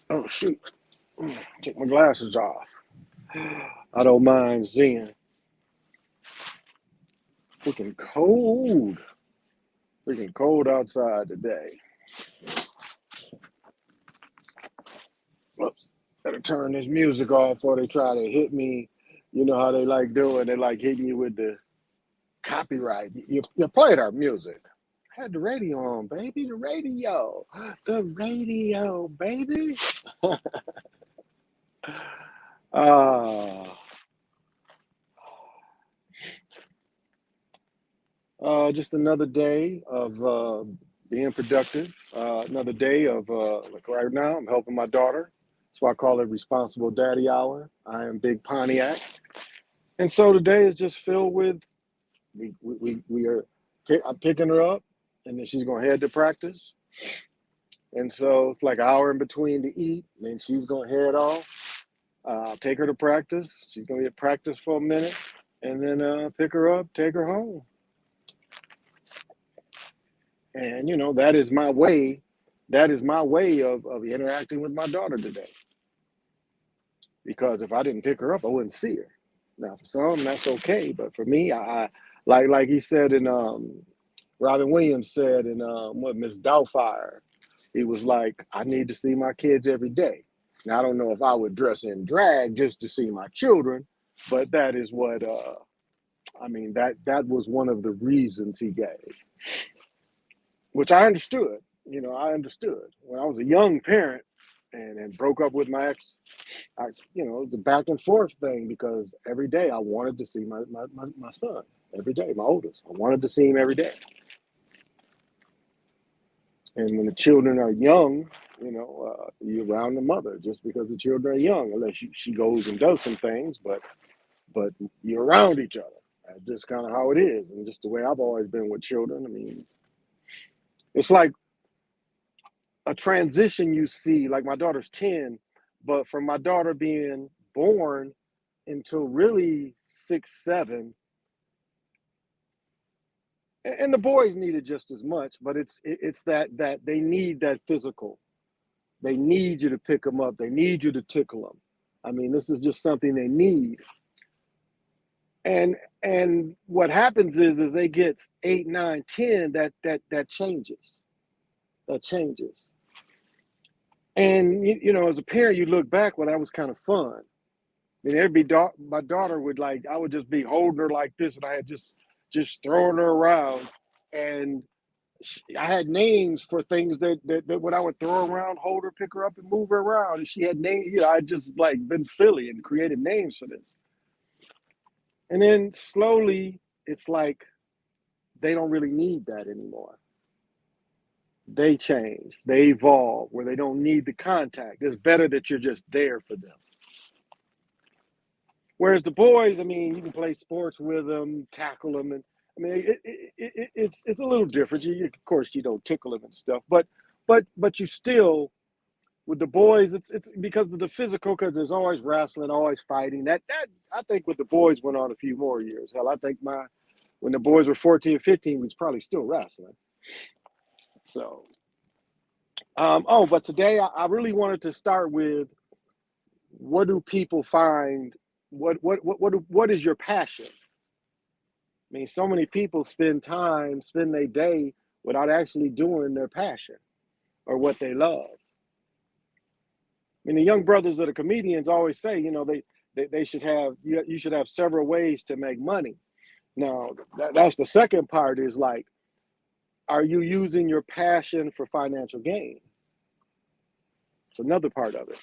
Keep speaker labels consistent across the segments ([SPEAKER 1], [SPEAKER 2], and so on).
[SPEAKER 1] Oh shoot. Take my glasses off. I don't mind seeing. Freaking cold. Freaking cold outside today. Whoops. Better turn this music off before they try to hit me. You know how they like doing. They like hitting you with the copyright. You played our music. Had the radio on, baby. The radio. The radio, baby. Uh, just another day of being productive. Another day of, like right now, I'm helping my daughter. That's why I call it Responsible Daddy Hour. I am Big Pontiac. And so today is just filled with, we are, I'm picking her up and then she's going to head to practice. And so it's like an hour in between to eat. And then she's going to head off. I'll take her to practice. She's going to get practice for a minute and then pick her up, take her home. And, you know, that is my way. That is my way of interacting with my daughter today. Because if I didn't pick her up, I wouldn't see her. Now, for some, that's okay. But for me, I like he said in Robin Williams said in what Miss Doubtfire, he was like, I need to see my kids every day. Now, I don't know if I would dress in drag just to see my children, but that is what I mean. That was one of the reasons he gave, which I understood. You know, I understood when I was a young parent and broke up with my ex. You know, it's a back and forth thing because every day I wanted to see my son every day, my oldest. I wanted to see him every day. And when the children are young, you know, you're around the mother just because the children are young, unless she goes and does some things, but you're around each other. That's just kind of how it is, and just the way I've always been with children. I mean, it's like a transition you see. Like my daughter's 10, but from my daughter being born until really 6, 7, and the boys need it just as much. But it's that they need that physical. They need you to pick them up. They need you to tickle them. I mean, this is just something they need. And what happens is as they get 8, 9, 10, that changes. That changes. And you know, as a parent, you look back, well, that was kind of fun. I mean, my daughter would like, I would just be holding her like this, and I had just throwing her around, and I had names for things that when I would throw her around, hold her, pick her up, and move her around, and she had names. You know, I just like been silly and created names for this, and then slowly, it's like they don't really need that anymore. They change, they evolve, where they don't need the contact. It's better that you're just there for them. Whereas the boys, I mean, you can play sports with them, tackle them, and I mean, it's a little different. Of course, you don't tickle them and stuff, but you still with the boys, it's because of the physical, because there's always wrestling, always fighting. That I think with the boys went on a few more years. Hell, I think when the boys were 14, 15, we was probably still wrestling. So, but today I really wanted to start with what do people find? What is your passion? I mean, so many people spend their day without actually doing their passion or what they love. I mean, the young brothers of the comedians always say, you know, they should have you should have several ways to make money. Now, that's the second part is like, are you using your passion for financial gain? It's another part of it.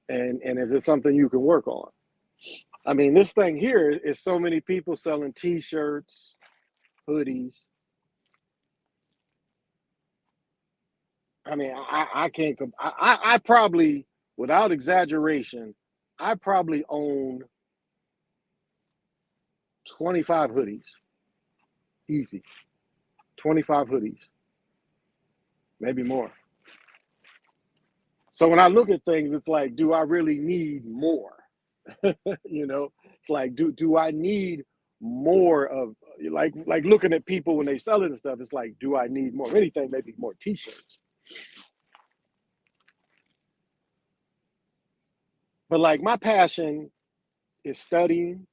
[SPEAKER 1] And is it something you can work on? I mean, this thing here is so many people selling T-shirts, hoodies. I mean, I can't. I probably, without exaggeration, I probably own 25 hoodies. Easy, 25 hoodies, maybe more. So when I look at things, it's like, do I really need more? You know, it's like, do I need more of like looking at people when they selling and stuff. It's like, do I need more? If anything, maybe more t-shirts. But like my passion is studying.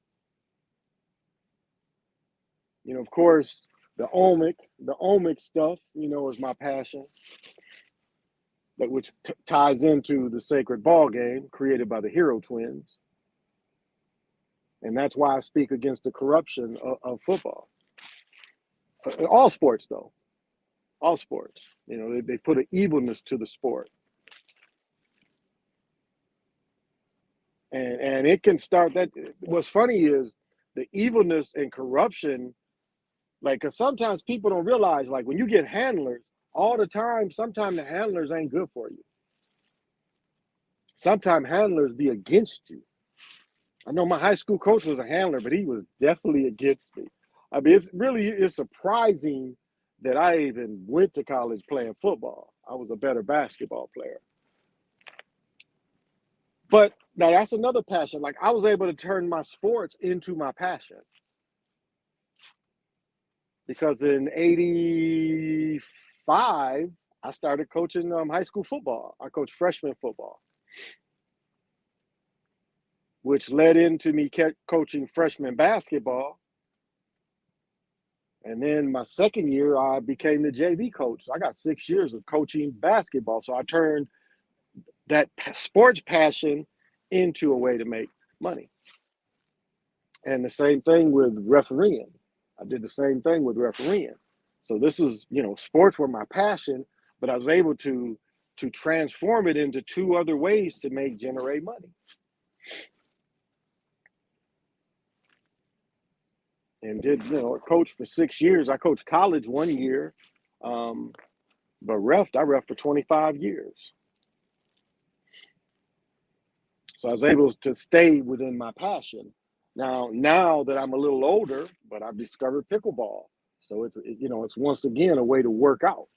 [SPEAKER 1] You know, of course, the omic stuff, you know, is my passion, that which ties into the sacred ball game created by the Hero Twins. And that's why I speak against the corruption of football. All sports, though, all sports. You know, they put an evilness to the sport, and it can start. That what's funny is the evilness and corruption. Like, cause sometimes people don't realize, like when you get handlers all the time, sometimes the handlers ain't good for you. Sometimes handlers be against you. I know my high school coach was a handler, but he was definitely against me. I mean, it's surprising that I even went to college playing football. I was a better basketball player. But now that's another passion. Like I was able to turn my sports into my passion because in '85 I started coaching high school football. I coached freshman football, which led into me coaching freshman basketball. And then my second year, I became the JV coach. So I got 6 years of coaching basketball. So I turned that sports passion into a way to make money. And the same thing with refereeing. I did the same thing with refereeing. So this was, you know, sports were my passion, but I was able to transform it into two other ways to generate money. And did, you know, coach for 6 years. I coached college 1 year, but I ref for 25 years. So I was able to stay within my passion. Now that I'm a little older, but I've discovered pickleball. So it's once again a way to work out.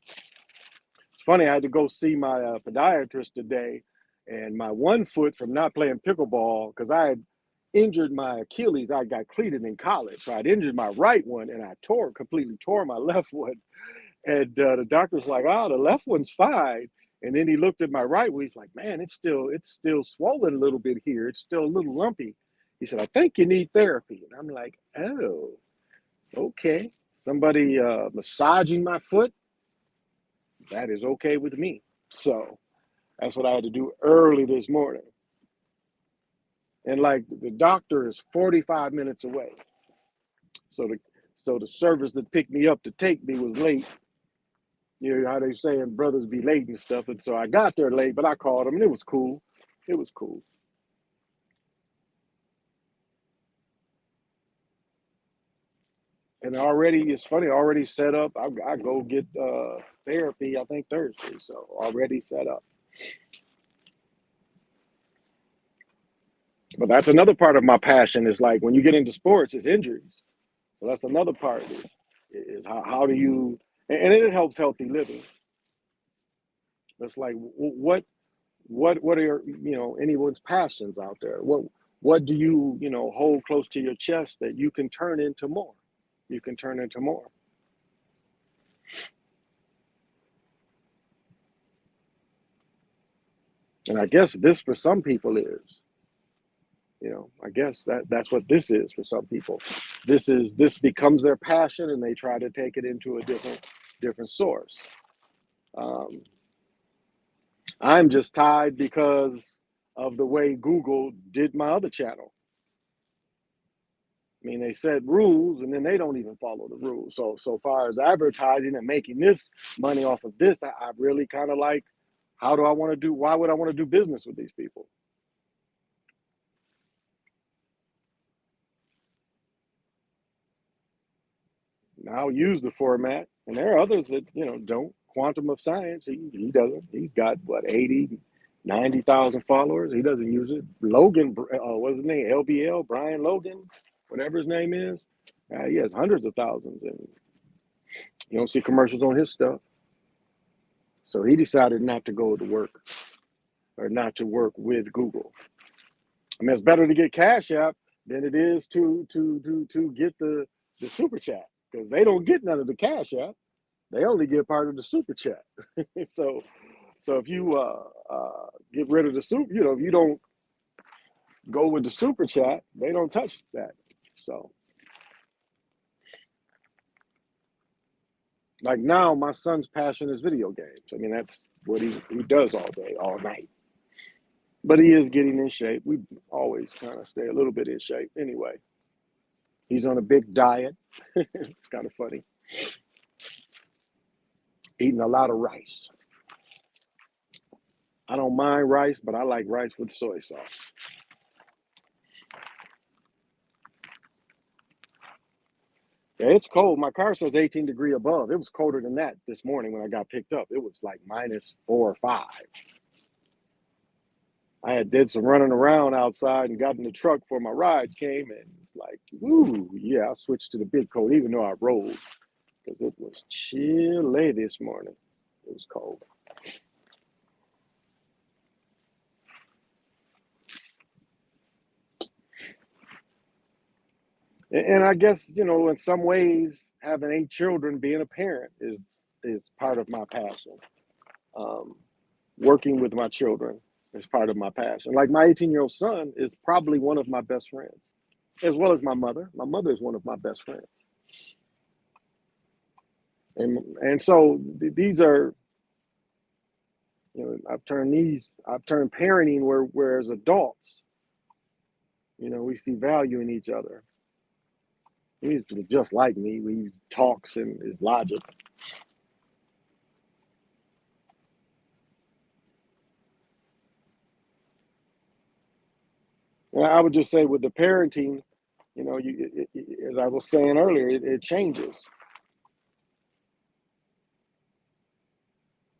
[SPEAKER 1] It's funny, I had to go see my podiatrist today, and my one foot from not playing pickleball, because I had injured my Achilles. I got cleated in college. So I'd injured my right one, and I completely tore my left one. And the doctor's like, "Oh, the left one's fine." And then he looked at my right one. He's like, "Man, it's still swollen a little bit here. It's still a little lumpy." He said, "I think you need therapy." And I'm like, "Oh, okay." Somebody massaging my foot, that is okay with me. So that's what I had to do early this morning. And like the doctor is 45 minutes away. So the service that picked me up to take me was late. You know how they saying brothers be late and stuff. And so I got there late, but I called them and it was cool. It was cool. And already, it's funny, already set up. I go get therapy, I think Thursday. So already set up. But that's another part of my passion is like when you get into sports, it's injuries. So that's another part of it is how do you, and it helps healthy living. It's like what are anyone's passions out there? What do you hold close to your chest that you can turn into more? You can turn into more. And I guess this for some people is, I guess that's what this is for some people. This becomes their passion and they try to take it into a different source. Um, I'm just tied because of the way Google did my other channel. I mean, they set rules and then they don't even follow the rules. So far as advertising and making this money off of this, I really kind of like, why would I want to do business with these people? I'll use the format. And there are others that, don't. Quantum of Science, he doesn't. He's got, what, 80, 90,000 followers. He doesn't use it. Logan, what's his name? LBL, Brian Logan, whatever his name is. He has hundreds of thousands. And you don't see commercials on his stuff. So he decided not to go to work or not to work with Google. I mean, it's better to get Cash App than it is to get the super chat, because they don't get none of the cash app. They only get part of the super chat. so so if you get rid of the super, if you don't go with the super chat, they don't touch that. So like now, my son's passion is video games. I mean, that's what he does all day, all night. But he is getting in shape. We always kind of stay a little bit in shape anyway. He's on a big diet. It's kind of funny. Eating a lot of rice. I don't mind rice, but I like rice with soy sauce. Yeah, it's cold. My car says 18 degree above. It was colder than that this morning when I got picked up. It was like -4 or -5. I had did some running around outside and got in the truck before my ride came, and it's like, ooh, yeah, I switched to the big coat even though I rolled, because it was chilly this morning. It was cold. And I guess, in some ways, having 8 children, being a parent is part of my passion. Um, Working with my children is part of my passion. Like my 18-year-old son is probably one of my best friends, as well as my mother. My mother is one of my best friends, and so these are, I've turned parenting where as adults, we see value in each other. He's just like me. We talks and is logic. And I would just say with the parenting, as I was saying earlier, it changes.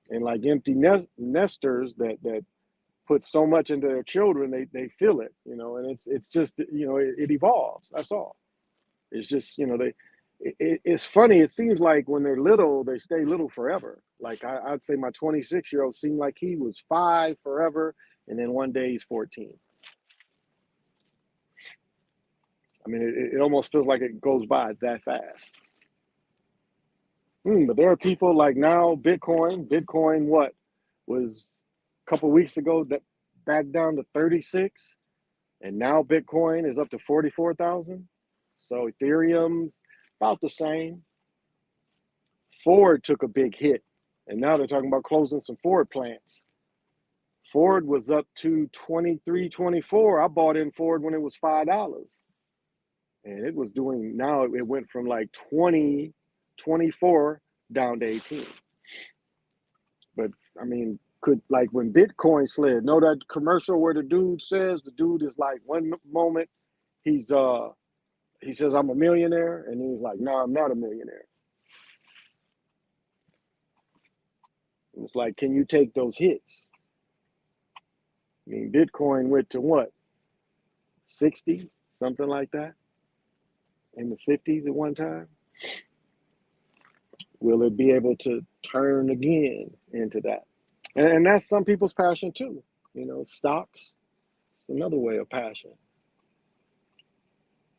[SPEAKER 1] And like empty nesters that put so much into their children, they feel it, and it's just, it evolves. That's all. It's just, it's funny. It seems like when they're little, they stay little forever. Like I'd say my 26-year-old seemed like he was 5 forever, and then one day he's 14. I mean, it almost feels like it goes by that fast. But there are people like now, Bitcoin, what was a couple of weeks ago that back down to 36, and now Bitcoin is up to 44,000. So Ethereum's about the same. Ford took a big hit, and now they're talking about closing some Ford plants. Ford was up to 23, 24. I bought in Ford when it was $5. And it was doing, now it went from like 20, 24 down to 18. But I mean, could, like when Bitcoin slid, know that commercial where the dude is like, one moment he says I'm a millionaire, and he's like, no, I'm not a millionaire. And it's like, can you take those hits? I mean, Bitcoin went to what, 60, something like that, in the 50s at one time. Will it be able to turn again into that? And that's some people's passion too. Stocks, it's another way of passion.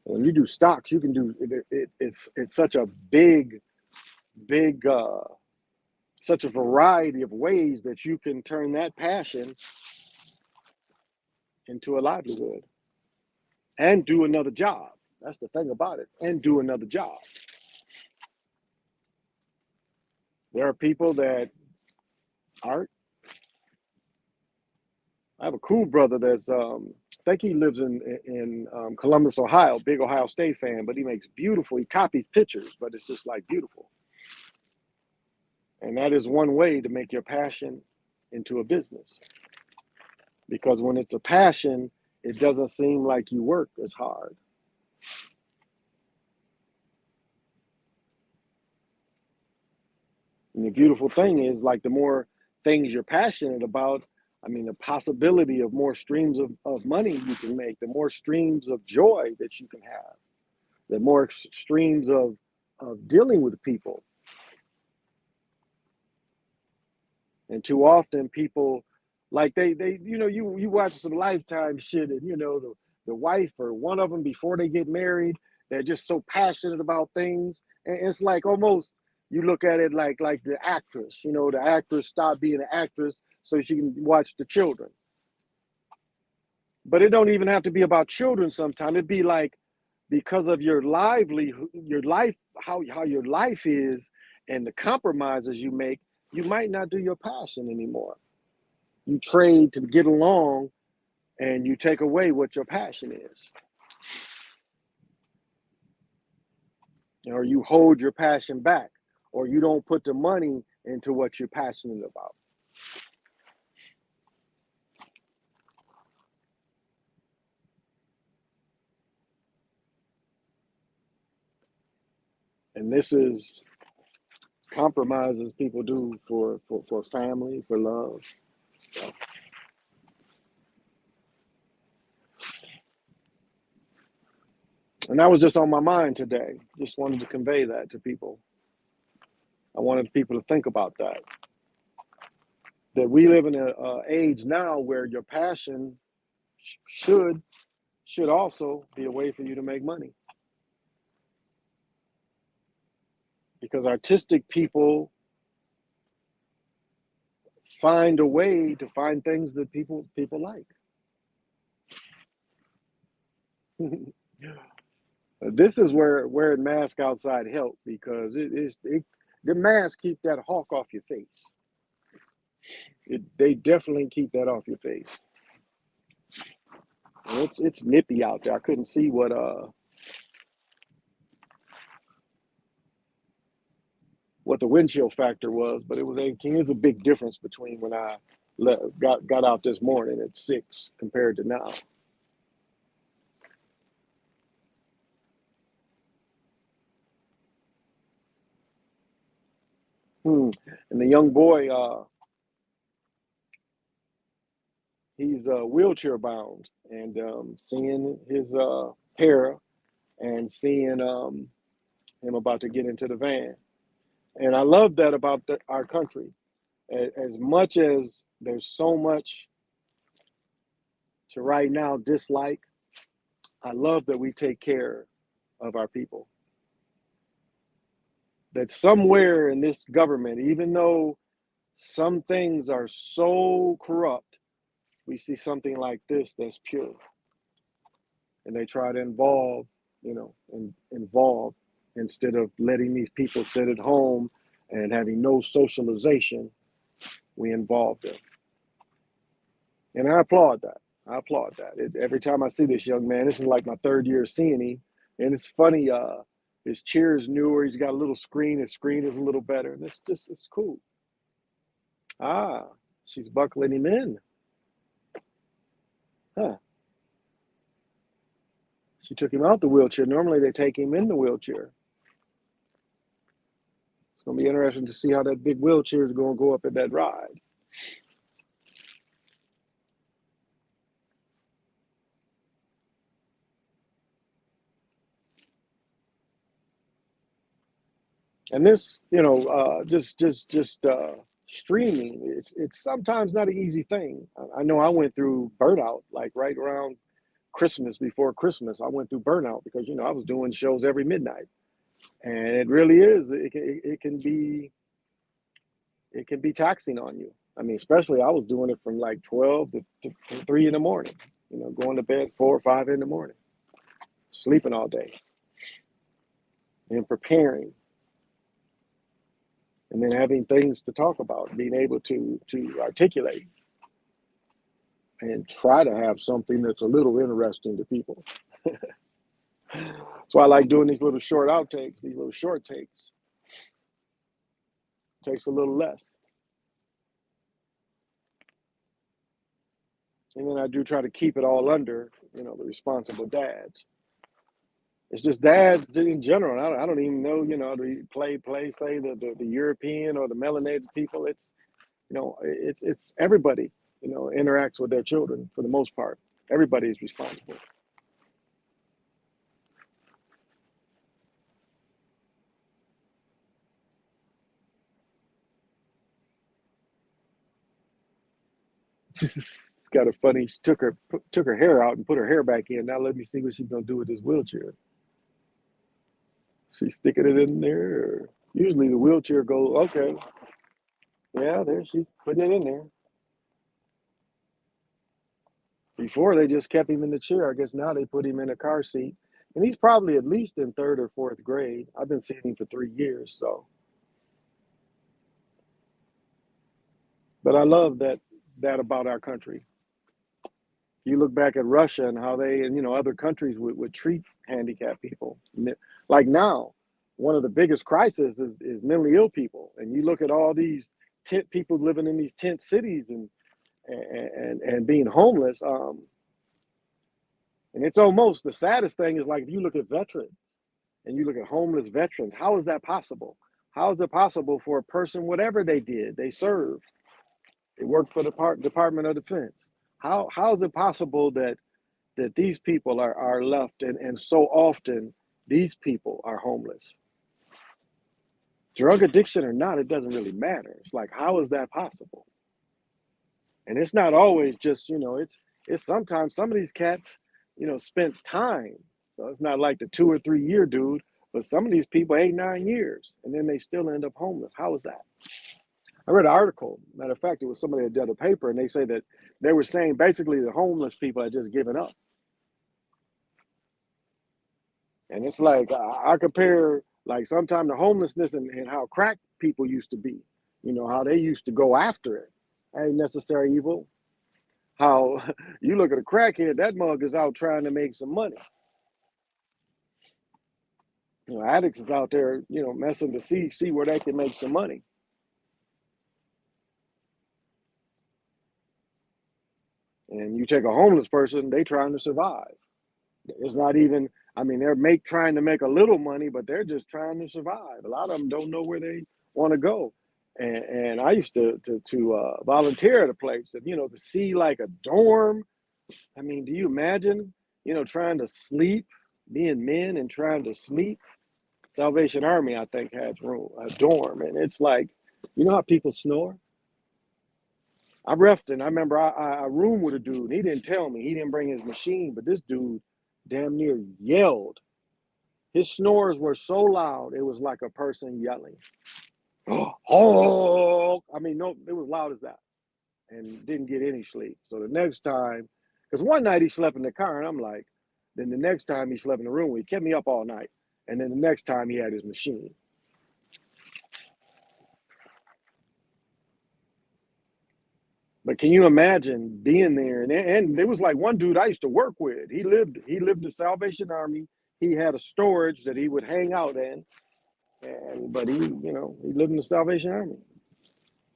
[SPEAKER 1] When you do stocks, you can do it's such a big such a variety of ways that you can turn that passion into a livelihood and do another job. That's the thing about it, and do another job. There are people that art. I have a cool brother that's I think he lives in Columbus, Ohio. Big Ohio State fan, but he makes beautiful. He copies pictures, but it's just like beautiful. And that is one way to make your passion into a business. Because when it's a passion, it doesn't seem like you work as hard. And the beautiful thing is, like, the more things you're passionate about, I mean, the possibility of more streams of money you can make, the more streams of joy that you can have, the more streams of dealing with people. And too often people, like, they you watch some Lifetime shit, and the wife or one of them before they get married. They're just so passionate about things, and it's like almost you look at it like the actress. You know, the actress stopped being an actress so she can watch the children. But it don't even have to be about children. Sometimes it'd be like because of your livelihood, your life, how your life is, and the compromises you make, you might not do your passion anymore. You trade to get along, and you take away what your passion is, or you hold your passion back, or you don't put the money into what you're passionate about. And this is compromises people do for family, for love. So, and that was just on my mind today. Just wanted to convey that to people. I wanted people to think about that. That we live in a age now where your passion should should also be a way for you to make money. Because artistic people find a way to find things that people like. This is where wearing mask outside help because the mask keep that hawk off your face. They definitely keep that off your face. And it's nippy out there. I couldn't see what the wind chill factor was, but it was 18. There's a big difference between when I got out this morning at 6 compared to now. And the young boy, he's wheelchair bound, and seeing his para and seeing him about to get into the van. And I love that about our country. As much as there's so much to right now dislike, I love that we take care of our people. That somewhere in this government, even though some things are so corrupt, we see something like this that's pure. And they try to involve instead of letting these people sit at home and having no socialization, we involve them. And I applaud that. I applaud that. Every time I see this young man, this is like my third year seeing him, and it's funny. His chair is newer. He's got a little screen. His screen is a little better, and it's cool. Ah, she's buckling him in. Huh? She took him out the wheelchair. Normally they take him in the wheelchair. It's gonna be interesting to see how that big wheelchair is gonna go up in that ride. And this, just streaming. It's sometimes not an easy thing. I know I went through burnout, like right around Christmas, before Christmas. I went through burnout because I was doing shows every midnight, and it really is. It can be taxing on you. I mean, especially I was doing it from like 12 to 3 in the morning. Going to bed 4 or 5 in the morning, sleeping all day, and preparing, and then having things to talk about, being able to articulate and try to have something that's a little interesting to people. So I like doing these little short outtakes, these little short takes. Takes a little less. And then I do try to keep it all under, the responsible dads. It's just dads in general. I don't even know, the say the European or the melanated people. It's everybody, interacts with their children for the most part. Everybody is responsible. It's kind of funny. She took her hair out and put her hair back in. Now let me see what she's gonna do with this wheelchair. She's sticking it in there. Usually the wheelchair goes, okay. Yeah, there she's putting it in there. Before they just kept him in the chair. I guess now they put him in a car seat. And he's probably at least in third or fourth grade. I've been seeing him for 3 years, so. But I love that about our country. You look back at Russia and how they and other countries would treat handicapped people. Like now, one of the biggest crises is mentally ill people. And you look at all these tent people living in these tent cities and being homeless. And it's almost the saddest thing is like if you look at veterans and you look at homeless veterans, how is that possible? How is it possible for a person, whatever they did, they served, they worked for the Department of Defense. How is it possible that these people are left and so often these people are homeless? Drug addiction or not, it doesn't really matter. It's like, how is that possible? And it's not always just, it's sometimes some of these cats, spent time. So it's not like the 2 or 3 year dude, but some of these people 8, 9 years, and then they still end up homeless. How is that? I read an article. Matter of fact, it was somebody that did a paper, and they say that they were saying basically the homeless people had just given up. And it's like I compare like sometimes the homelessness and how crack people used to be. How they used to go after it. Ain't necessary evil. How you look at a crackhead, that mug is out trying to make some money. Addicts is out there, messing to see where they can make some money. And you take a homeless person, they trying to survive. It's not even, I mean, they're trying to make a little money, but they're just trying to survive. A lot of them don't know where they want to go. And I used to volunteer at a place and, to see like a dorm. I mean, do you imagine, trying to sleep, being men and trying to sleep? Salvation Army, I think, has a dorm. And it's like, how people snore? I refed and I remember I roomed with a dude. He didn't tell me. He didn't bring his machine, but this dude damn near yelled. His snores were so loud, it was like a person yelling. Oh, I mean, no, it was loud as that. And didn't get any sleep. So the next time, because one night he slept in the car, and I'm like, then the next time he slept in the room, he kept me up all night. And then the next time he had his machine. But can you imagine being there? And there was like one dude I used to work with. He lived the Salvation Army. He had a storage that he would hang out in. But he lived in the Salvation Army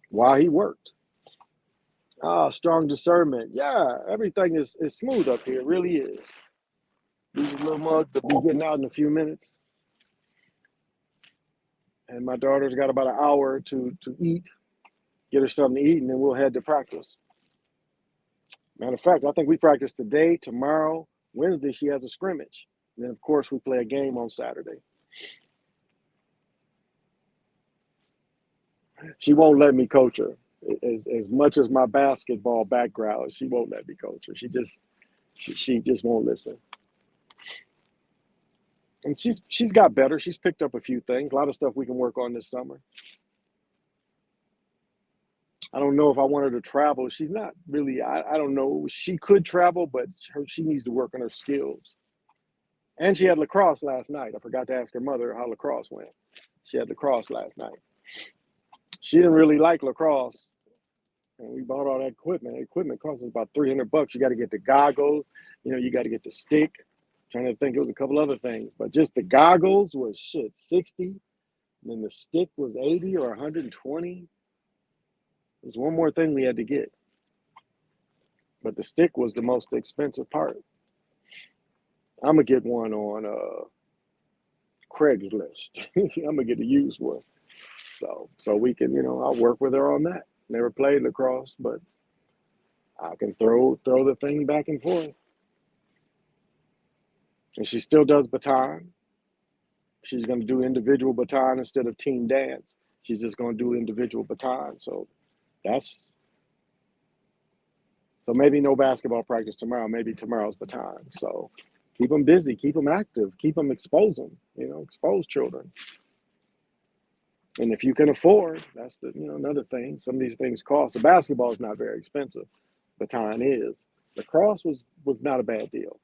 [SPEAKER 1] while he worked. Strong discernment. Yeah, everything is smooth up here. It really is. These little mugs will be getting out in a few minutes. And my daughter's got about an hour to eat, get her something to eat, and then we'll head to practice. Matter of fact, I think we practice today, tomorrow, Wednesday, she has a scrimmage. And then, of course, we play a game on Saturday. She won't let me coach her. As much as my basketball background, she won't let me coach her. She just won't listen. And she's got better. She's picked up a few things, a lot of stuff we can work on this summer. I don't know if I want her to travel. She's not really, I don't know. She could travel, but she needs to work on her skills. And she had lacrosse last night. I forgot to ask her mother how lacrosse went. She had lacrosse last night. She didn't really like lacrosse. And we bought all that equipment. The equipment costs us about $300. You got to get the goggles. You got to get the stick. I'm trying to think, it was a couple other things. But just the goggles was 60. And then the stick was 80 or 120. There's one more thing we had to get. But the stick was the most expensive part. I'm going to get one on Craigslist. I'm going to get a used one. So we can, I'll work with her on that. Never played lacrosse, but I can throw the thing back and forth. And she still does baton. She's going to do individual baton instead of team dance. She's just going to do individual baton. So that's So maybe no basketball practice tomorrow. Maybe tomorrow's baton. So keep them busy, keep them active, keep them expose them. Expose children. And if you can afford, that's another thing. Some of these things cost. The basketball is not very expensive. Baton is. Lacrosse was not a bad deal.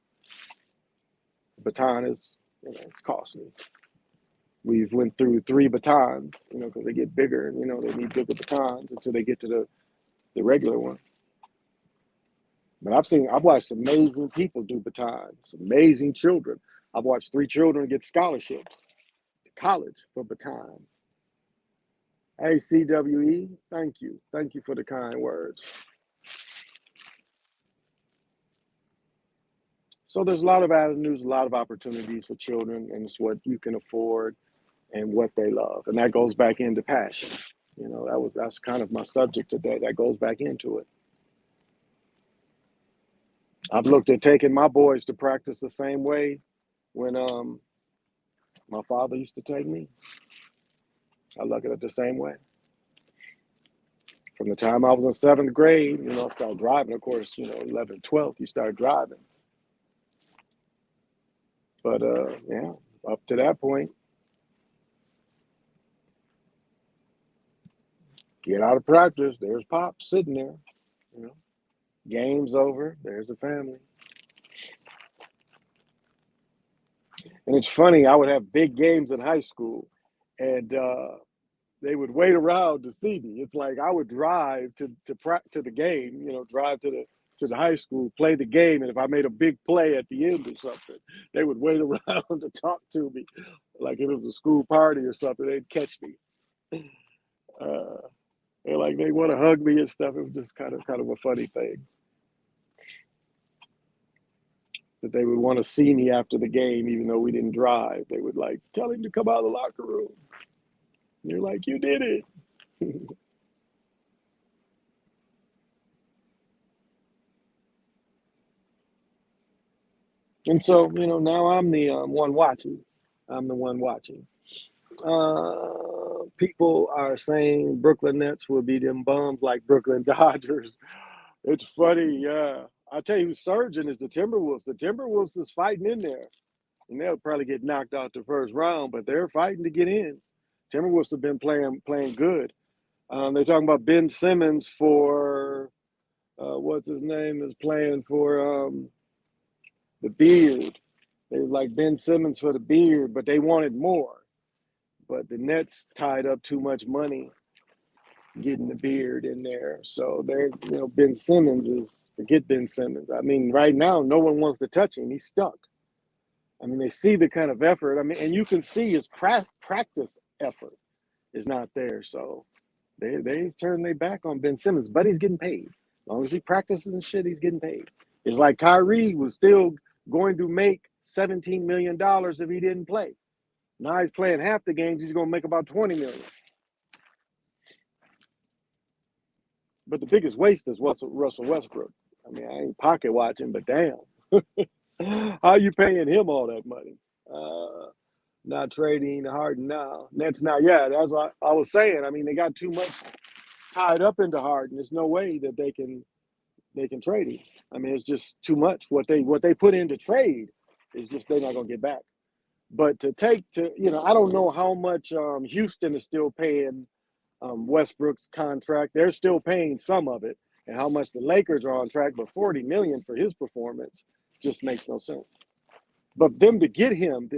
[SPEAKER 1] Baton is, it's costly. We've went through 3 batons, because they get bigger and, they need bigger batons until they get to the regular one. But I've watched amazing people do batons, amazing children. I've watched 3 children get scholarships to college for baton. Hey, CWE, thank you. Thank you for the kind words. So there's a lot of avenues, a lot of opportunities for children, and it's what you can afford and what they love. And that goes back into passion. That's kind of my subject today. That goes back into it. I've looked at taking my boys to practice the same way when my father used to take me. I look at it the same way. From the time I was in 7th grade, I started driving. Of course, 11th, 12th, you start driving. But yeah, up to that point, get out of practice. There's Pop sitting there. Game's over. There's the family. And it's funny, I would have big games in high school, and they would wait around to see me. It's like I would drive to the game, drive to the high school, play the game, and if I made a big play at the end or something, they would wait around to talk to me, like if it was a school party or something. They'd catch me. They want to hug me and stuff. It was just kind of a funny thing that they would want to see me after the game, even though we didn't drive. They would tell him to come out of the locker room. And you're like, you did it. And so, now I'm the one watching. I'm the one watching. People are saying Brooklyn Nets will be them bums like Brooklyn Dodgers. It's funny, yeah. I'll tell you who's surging is the Timberwolves. The Timberwolves is fighting in there. And they'll probably get knocked out the first round, but they're fighting to get in. Timberwolves have been playing good. They're talking about Ben Simmons for what's his name is playing for the beard. They was like Ben Simmons for the beard, but they wanted more. But the Nets tied up too much money getting the beard in there. So they're, Ben Simmons forget Ben Simmons. I mean, right now, no one wants to touch him. He's stuck. I mean, they see the kind of effort. I mean, and you can see his practice effort is not there. So they turn their back on Ben Simmons, but he's getting paid. As long as he practices and shit, he's getting paid. It's like Kyrie was still going to make $17 million if he didn't play. Now he's playing half the games. He's going to make about $20 million. But the biggest waste is Russell Westbrook. I mean, I ain't pocket watching, but damn. How you paying him all that money? Not trading Harden now. Nets now. Yeah, that's what I was saying. I mean, they got too much tied up into Harden. There's no way that they can trade him. I mean, it's just too much. What they put into trade is just they're not gonna get back. But I don't know how much Houston is still paying Westbrook's contract. They're still paying some of it, and how much the Lakers are on track. But $40 million for his performance just makes no sense. But them to get him,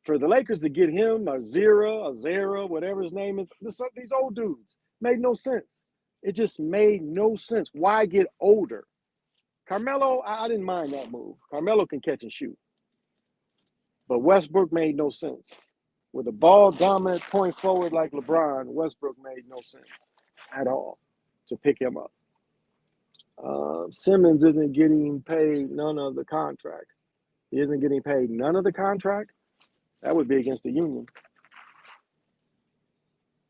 [SPEAKER 1] for the Lakers to get him, Zera, whatever his name is, these old dudes, made no sense. It just made no sense. Why get older? Carmelo, I didn't mind that move. Carmelo can catch and shoot. But Westbrook made no sense. With a ball dominant point forward like LeBron, Westbrook made no sense at all to pick him up. Simmons isn't getting paid none of the contract. He isn't getting paid none of the contract. That would be against the union.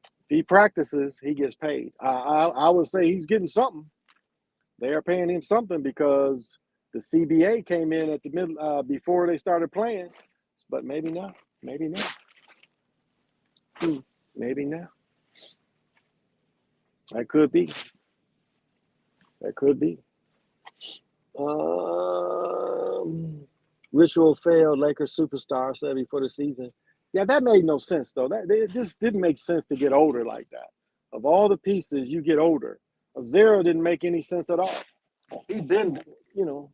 [SPEAKER 1] If he practices, he gets paid. I would say he's getting something. They are paying him something because the CBA came in at the middle before they started playing. But maybe not. Maybe not. Maybe not. That could be. That could be. Um, Ritual failed Lakers superstar said before the season. Yeah, that made no sense though. That it just didn't make sense to get older like that. Of all the pieces, you get older. A zero didn't make any sense at all. He's been, you know.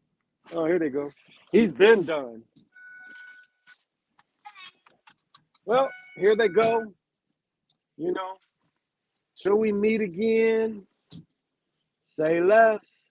[SPEAKER 1] Oh, here they go. He's been done. Well, here they go. You know, till we meet again, say less.